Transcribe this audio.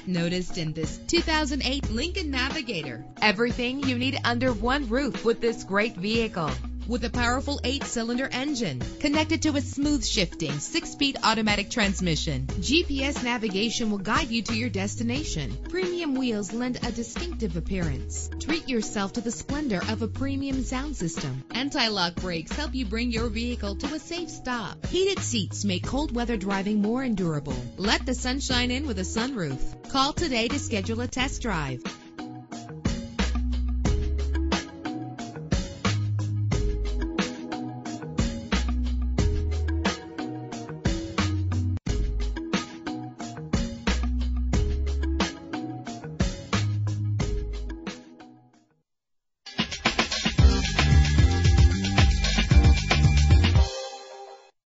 get noticed in this 2008 Lincoln Navigator. Everything you need under one roof with this great vehicle. With a powerful 8-cylinder engine connected to a smooth shifting 6-speed automatic transmission, GPS navigation will guide you to your destination. Premium wheels lend a distinctive appearance. Treat yourself to the splendor of a premium sound system. Anti-lock brakes help you bring your vehicle to a safe stop. Heated seats make cold weather driving more endurable. Let the sunshine in with a sunroof. Call today to schedule a test drive.